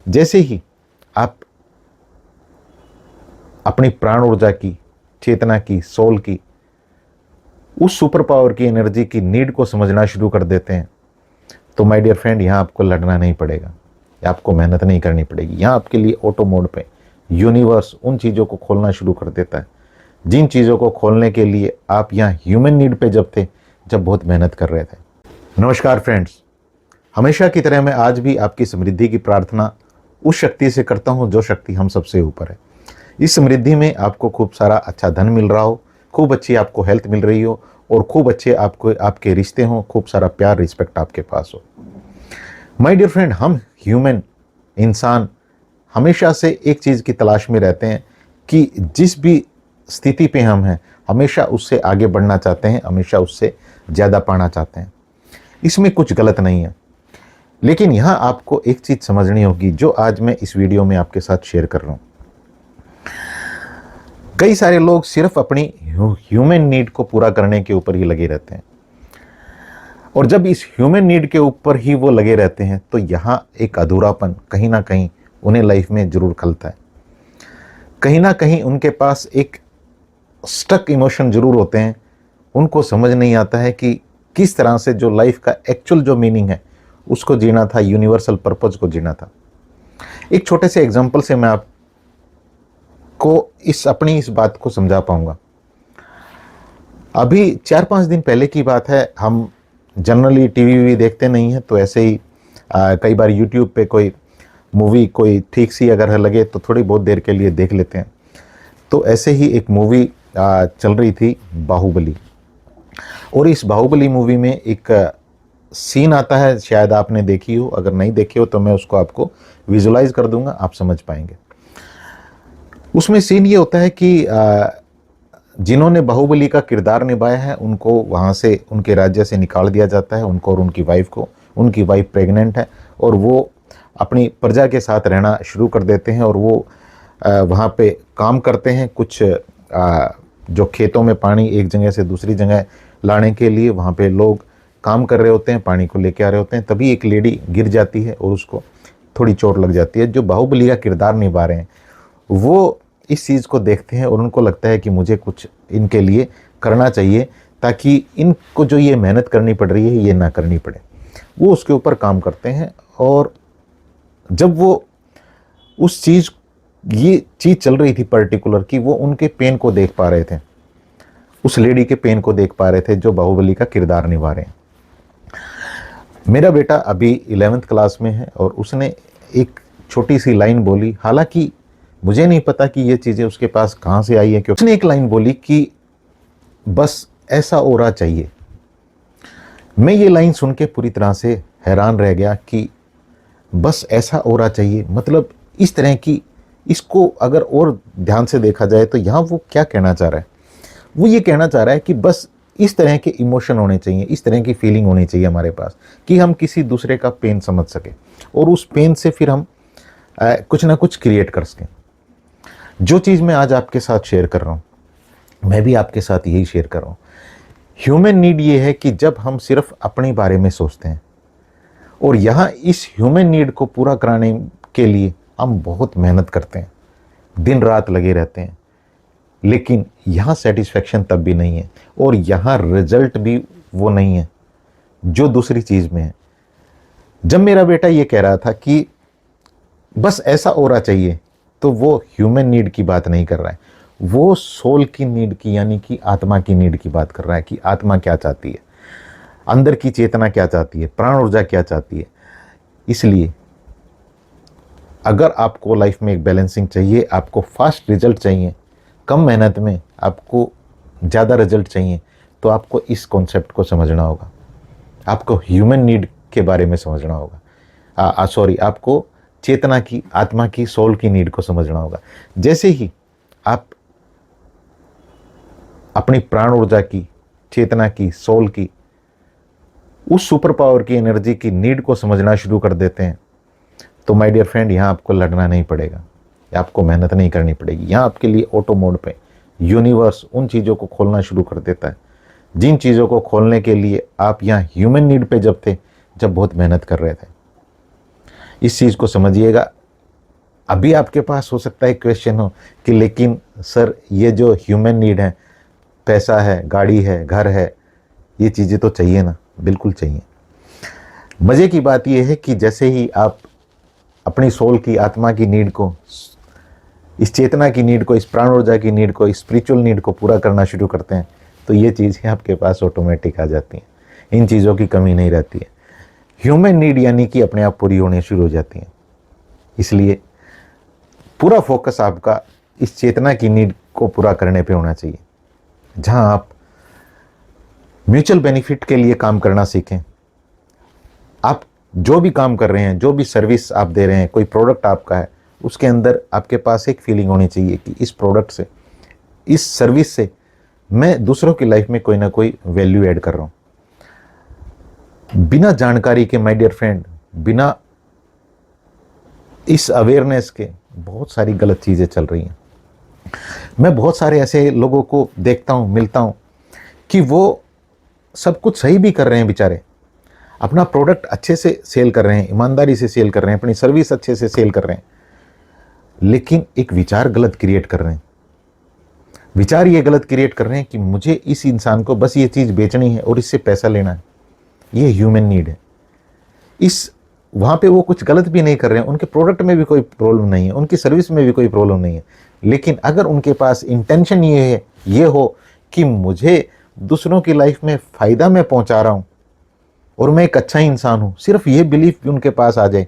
जैसे ही आप अपनी प्राण ऊर्जा की, चेतना की, सोल की, उस सुपर पावर की, एनर्जी की नीड को समझना शुरू कर देते हैं, तो माय डियर फ्रेंड, यहाँ आपको लड़ना नहीं पड़ेगा, आपको मेहनत नहीं करनी पड़ेगी। यहाँ आपके लिए ऑटो मोड पे यूनिवर्स उन चीज़ों को खोलना शुरू कर देता है जिन चीज़ों को खोलने के लिए आप यहाँ ह्यूमन नीड पे जब थे, जब बहुत मेहनत कर रहे थे। नमस्कार फ्रेंड्स, हमेशा की तरह मैं आज भी आपकी समृद्धि की प्रार्थना उस शक्ति से करता हूँ जो शक्ति हम सबसे ऊपर है। इस समृद्धि में आपको खूब सारा अच्छा धन मिल रहा हो, खूब अच्छी आपको हेल्थ मिल रही हो और खूब अच्छे आपको आपके रिश्ते हों, खूब सारा प्यार, रिस्पेक्ट आपके पास हो। माय डियर फ्रेंड, हम ह्यूमन इंसान हमेशा से एक चीज़ की तलाश में रहते हैं कि जिस भी स्थिति पे हम हैं, हमेशा उससे आगे बढ़ना चाहते हैं, हमेशा उससे ज़्यादा पाना चाहते हैं। इसमें कुछ गलत नहीं है, लेकिन यहाँ आपको एक चीज़ समझनी होगी जो आज मैं इस वीडियो में आपके साथ शेयर कर रहा हूँ। कई सारे लोग सिर्फ अपनी ह्यूमन नीड को पूरा करने के ऊपर ही लगे रहते हैं, और जब इस ह्यूमन नीड के ऊपर ही वो लगे रहते हैं तो यहाँ एक अधूरापन कहीं ना कहीं उन्हें लाइफ में ज़रूर खलता है। कहीं ना कहीं उनके पास एक स्टक इमोशन ज़रूर होते हैं। उनको समझ नहीं आता है कि किस तरह से जो लाइफ का एक्चुअल जो मीनिंग है उसको जीना था, यूनिवर्सल पर्पज को जीना था। एक छोटे से एग्जांपल से मैं आपको अपनी इस बात को समझा पाऊंगा। अभी 4-5 दिन पहले की बात है, हम जनरली टीवी देखते नहीं हैं, तो ऐसे ही कई बार यूट्यूब पे कोई मूवी कोई ठीक सी अगर लगे तो थोड़ी बहुत देर के लिए देख लेते हैं। तो ऐसे ही एक मूवी चल रही थी, बाहुबली। और इस बाहुबली मूवी में एक सीन आता है, शायद आपने देखी हो, अगर नहीं देखी हो तो मैं उसको आपको विजुलाइज कर दूंगा, आप समझ पाएंगे। उसमें सीन ये होता है कि जिन्होंने बाहुबली का किरदार निभाया है उनको वहाँ से, उनके राज्य से निकाल दिया जाता है, उनको और उनकी वाइफ को। उनकी वाइफ प्रेग्नेंट है और वो अपनी प्रजा के साथ रहना शुरू कर देते हैं, और वो वहाँ पे काम करते हैं। कुछ जो खेतों में पानी एक जगह से दूसरी जगह लाने के लिए वहाँ पे लोग काम कर रहे होते हैं, पानी को लेके आ रहे होते हैं। तभी एक लेडी गिर जाती है और उसको थोड़ी चोट लग जाती है। जो बाहुबली का किरदार निभा रहे हैं वो इस चीज़ को देखते हैं और उनको लगता है कि मुझे कुछ इनके लिए करना चाहिए ताकि इनको जो ये मेहनत करनी पड़ रही है ये ना करनी पड़े। वो उसके ऊपर काम करते हैं, और जब वो ये चीज़ चल रही थी पर्टिकुलर कि वो उनके पेन को देख पा रहे थे, उस लेडी के पेन को देख पा रहे थे जो बाहुबली का किरदार निभा रहे हैं। मेरा बेटा अभी 11th क्लास में है और उसने एक छोटी सी लाइन बोली, हालांकि मुझे नहीं पता कि ये चीज़ें उसके पास कहाँ से आई है, क्योंकि उसने एक लाइन बोली कि बस ऐसा ओरा चाहिए। मैं ये लाइन सुन के पूरी तरह से हैरान रह गया कि बस ऐसा ओरा चाहिए, मतलब इस तरह की, इसको अगर और ध्यान से देखा जाए तो यहाँ वो क्या कहना चाह रहा है। वो ये कहना चाह रहा है कि बस इस तरह के इमोशन होने चाहिए, इस तरह की फीलिंग होनी चाहिए हमारे पास कि हम किसी दूसरे का पेन समझ सकें और उस पेन से फिर हम कुछ ना कुछ क्रिएट कर सकें। जो चीज़ मैं आज आपके साथ शेयर कर रहा हूँ, मैं भी आपके साथ यही शेयर कर रहा हूँ। ह्यूमन नीड ये है कि जब हम सिर्फ अपने बारे में सोचते हैं, और यहाँ इस ह्यूमन नीड को पूरा कराने के लिए हम बहुत मेहनत करते हैं, दिन रात लगे रहते हैं, लेकिन यहाँ सेटिस्फेक्शन तब भी नहीं है और यहाँ रिजल्ट भी वो नहीं है जो दूसरी चीज़ में है। जब मेरा बेटा ये कह रहा था कि बस ऐसा ओरा चाहिए, तो वो ह्यूमन नीड की बात नहीं कर रहा है, वो सोल की नीड की, यानी कि आत्मा की नीड की बात कर रहा है कि आत्मा क्या चाहती है, अंदर की चेतना क्या चाहती है, प्राण ऊर्जा क्या चाहती है। इसलिए अगर आपको लाइफ में एक बैलेंसिंग चाहिए, आपको फास्ट रिजल्ट चाहिए, कम मेहनत में आपको ज़्यादा रिजल्ट चाहिए, तो आपको इस कॉन्सेप्ट को समझना होगा, आपको ह्यूमन नीड के बारे में समझना होगा, आपको चेतना की, आत्मा की, सोल की नीड को समझना होगा। जैसे ही आप अपनी प्राण ऊर्जा की, चेतना की, सोल की, उस सुपर पावर की, एनर्जी की नीड को समझना शुरू कर देते हैं, तो माय डियर फ्रेंड, यहाँ आपको लड़ना नहीं पड़ेगा, आपको मेहनत नहीं करनी पड़ेगी। यहाँ आपके लिए ऑटो मोड पे यूनिवर्स उन चीज़ों को खोलना शुरू कर देता है जिन चीज़ों को खोलने के लिए आप यहाँ ह्यूमन नीड पे जब थे, जब बहुत मेहनत कर रहे थे। इस चीज़ को समझिएगा। अभी आपके पास हो सकता है क्वेश्चन हो कि लेकिन सर ये जो ह्यूमन नीड है, पैसा है, गाड़ी है, घर है, ये चीज़ें तो चाहिए ना, बिल्कुल चाहिए। मज़े की बात यह है कि जैसे ही आप अपनी सोल की, आत्मा की नीड को, इस चेतना की नीड को, इस प्राण ऊर्जा की नीड को, इस स्पिरिचुअल नीड को पूरा करना शुरू करते हैं तो ये चीज़ें आपके पास ऑटोमेटिक आ जाती हैं। इन चीज़ों की कमी नहीं रहती है। ह्यूमन नीड यानी कि अपने आप पूरी होने शुरू हो जाती हैं। इसलिए पूरा फोकस आपका इस चेतना की नीड को पूरा करने पे होना चाहिए, जहां आप म्यूचुअल बेनिफिट के लिए काम करना सीखें। आप जो भी काम कर रहे हैं, जो भी सर्विस आप दे रहे हैं, कोई प्रोडक्ट आपका है, उसके अंदर आपके पास एक फीलिंग होनी चाहिए कि इस प्रोडक्ट से, इस सर्विस से मैं दूसरों की लाइफ में कोई ना कोई वैल्यू ऐड कर रहा हूं। बिना जानकारी के माय डियर फ्रेंड, बिना इस अवेयरनेस के बहुत सारी गलत चीज़ें चल रही हैं। मैं बहुत सारे ऐसे लोगों को देखता हूं, मिलता हूं कि वो सब कुछ सही भी कर रहे हैं बेचारे, अपना प्रोडक्ट अच्छे से सेल कर रहे हैं, ईमानदारी से सेल कर रहे हैं, अपनी सर्विस अच्छे से सेल कर रहे हैं, लेकिन एक विचार गलत क्रिएट कर रहे हैं। विचार ये गलत क्रिएट कर रहे हैं कि मुझे इस इंसान को बस ये चीज़ बेचनी है और इससे पैसा लेना है। ये ह्यूमन नीड है। इस वहाँ पे वो कुछ गलत भी नहीं कर रहे हैं, उनके प्रोडक्ट में भी कोई प्रॉब्लम नहीं है, उनकी सर्विस में भी कोई प्रॉब्लम नहीं है, लेकिन अगर उनके पास इंटेंशन ये हो कि मुझे दूसरों की लाइफ में फ़ायदा मैं पहुँचा रहा हूँ और मैं एक अच्छा इंसान हूँ, सिर्फ ये बिलीफ भी उनके पास आ जाए,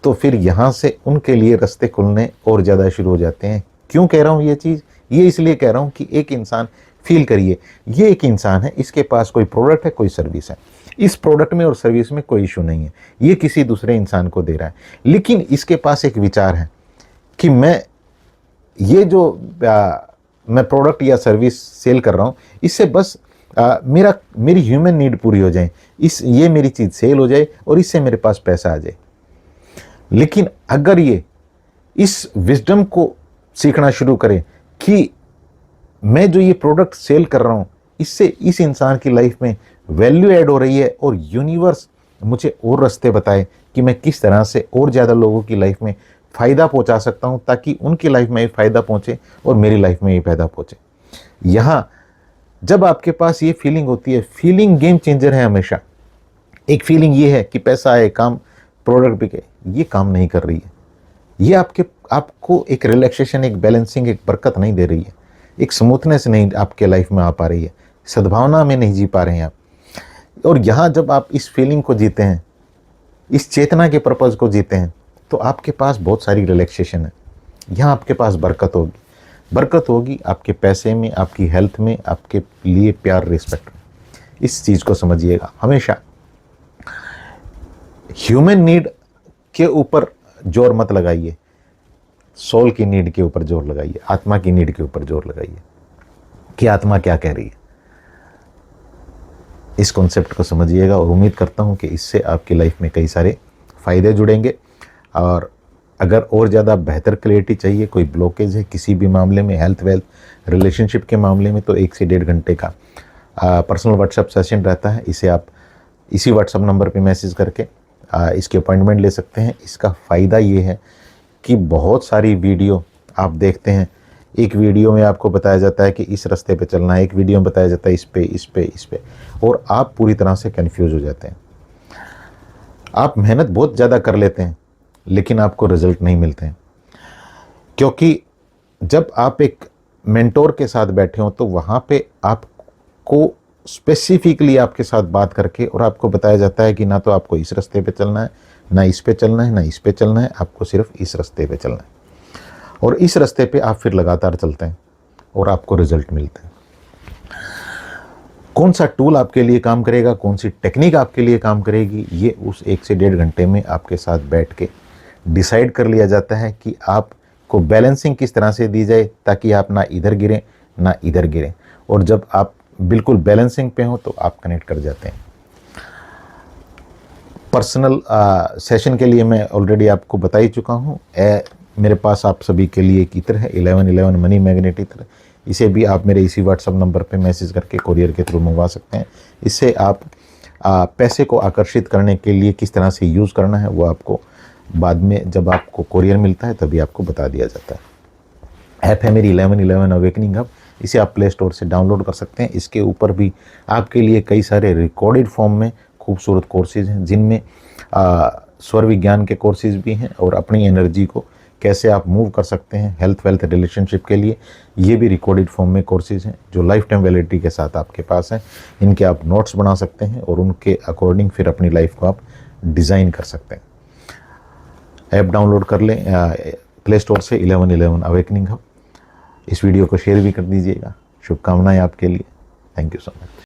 तो फिर यहाँ से उनके लिए रास्ते खुलने और ज़्यादा शुरू हो जाते हैं। क्यों कह रहा हूँ ये चीज़? ये इसलिए कह रहा हूँ कि एक इंसान, फील करिए, ये एक इंसान है, इसके पास कोई प्रोडक्ट है, कोई सर्विस है, इस प्रोडक्ट में और सर्विस में कोई इशू नहीं है, ये किसी दूसरे इंसान को दे रहा है, लेकिन इसके पास एक विचार है कि मैं ये जो मैं प्रोडक्ट या सर्विस सेल कर रहा हूँ, इससे बस मेरी ह्यूमन नीड पूरी हो जाए, ये मेरी चीज़ सेल हो जाए और इससे मेरे पास पैसा आ जाए। लेकिन अगर ये इस विजडम को सीखना शुरू करें कि मैं जो ये प्रोडक्ट सेल कर रहा हूँ, इससे इस इंसान की लाइफ में वैल्यू ऐड हो रही है और यूनिवर्स मुझे और रास्ते बताए कि मैं किस तरह से और ज़्यादा लोगों की लाइफ में फ़ायदा पहुंचा सकता हूं, ताकि उनकी लाइफ में भी फ़ायदा पहुंचे और मेरी लाइफ में भी फ़ायदा पहुंचे। यहाँ जब आपके पास ये फीलिंग होती है, फीलिंग गेम चेंजर है हमेशा। एक फीलिंग ये है कि पैसा आए, काम, प्रोडक्ट बिके, ये काम नहीं कर रही है, ये आपको एक रिलैक्सेशन, एक बैलेंसिंग, एक बरकत नहीं दे रही है, एक स्मूथनेस नहीं आपके लाइफ में आ पा रही है, सद्भावना में नहीं जी पा रहे हैं आप। और यहाँ जब आप इस फीलिंग को जीते हैं, इस चेतना के पर्पज़ को जीते हैं, तो आपके पास बहुत सारी रिलैक्सेशन है। यहाँ आपके पास बरकत होगी आपके पैसे में, आपकी हेल्थ में, आपके लिए प्यार, रिस्पेक्ट में। इस चीज़ को समझिएगा। हमेशा ह्यूमन नीड के ऊपर जोर मत लगाइए, सोल की नीड के ऊपर जोर लगाइए, आत्मा की नीड के ऊपर जोर लगाइए कि आत्मा क्या कह रही है। इस कॉन्सेप्ट को समझिएगा और उम्मीद करता हूँ कि इससे आपकी लाइफ में कई सारे फ़ायदे जुड़ेंगे। और अगर और ज़्यादा बेहतर क्लैरिटी चाहिए, कोई ब्लॉकेज है किसी भी मामले में, हेल्थ वेल्थ रिलेशनशिप के मामले में, तो 1 से 1.5 घंटे का पर्सनल व्हाट्सएप सेशन रहता है। इसे आप इसी व्हाट्सएप नंबर पे मैसेज करके इसकी अपॉइंटमेंट ले सकते हैं। इसका फ़ायदा ये है कि बहुत सारी वीडियो आप देखते हैं, एक वीडियो में आपको बताया जाता है कि इस रास्ते पे चलना है, एक वीडियो में बताया जाता है इस पे, और आप पूरी तरह से कंफ्यूज हो जाते हैं। आप मेहनत बहुत ज़्यादा कर लेते हैं लेकिन आपको रिजल्ट नहीं मिलते हैं, क्योंकि जब आप एक मेंटोर के साथ बैठे हो तो वहाँ पे आपको स्पेसिफिकली आपके साथ बात करके और आपको बताया जाता है कि ना तो आपको इस रास्ते पे चलना है, ना इस पे चलना है, ना इस पे चलना है, आपको सिर्फ इस रास्ते पे चलना है। और इस रास्ते पे आप फिर लगातार चलते हैं और आपको रिजल्ट मिलते हैं। कौन सा टूल आपके लिए काम करेगा, कौन सी टेक्निक आपके लिए काम करेगी, ये उस 1 से 1.5 घंटे में आपके साथ बैठ के डिसाइड कर लिया जाता है कि आपको बैलेंसिंग किस तरह से दी जाए ताकि आप ना इधर गिरें ना इधर गिरें। और जब आप बिल्कुल बैलेंसिंग पे हो तो आप कनेक्ट कर जाते हैं। पर्सनल सेशन के लिए मैं ऑलरेडी आपको बता ही चुका हूँ। मेरे पास आप सभी के लिए एक इत्र है 1111 मनी मैग्नेट इत्र। इसे भी आप मेरे इसी व्हाट्सएप नंबर पे मैसेज करके कोरियर के थ्रू मंगवा सकते हैं। इससे आप पैसे को आकर्षित करने के लिए किस तरह से यूज़ करना है वो आपको बाद में जब आपको कोरियर मिलता है तभी आपको बता दिया जाता है। ऐप है मेरी 1111 अवेकनिंग हब, इसे आप प्ले स्टोर से डाउनलोड कर सकते हैं। इसके ऊपर भी आपके लिए कई सारे रिकॉर्डेड फॉर्म में खूबसूरत कोर्सेज हैं, जिनमें स्वर विज्ञान के कोर्सेज भी हैं और अपनी एनर्जी को कैसे आप मूव कर सकते हैं हेल्थ वेल्थ रिलेशनशिप के लिए, ये भी रिकॉर्डेड फॉर्म में कोर्सेज हैं जो लाइफ टाइम वैलिडिटी के साथ आपके पास हैं। इनके आप नोट्स बना सकते हैं और उनके अकॉर्डिंग फिर अपनी लाइफ को आप डिज़ाइन कर सकते हैं। ऐप डाउनलोड कर लें प्ले स्टोर से 1111 अवेकनिंग हब। इस वीडियो को शेयर भी कर दीजिएगा। शुभकामनाएं आपके लिए। Thank you so much.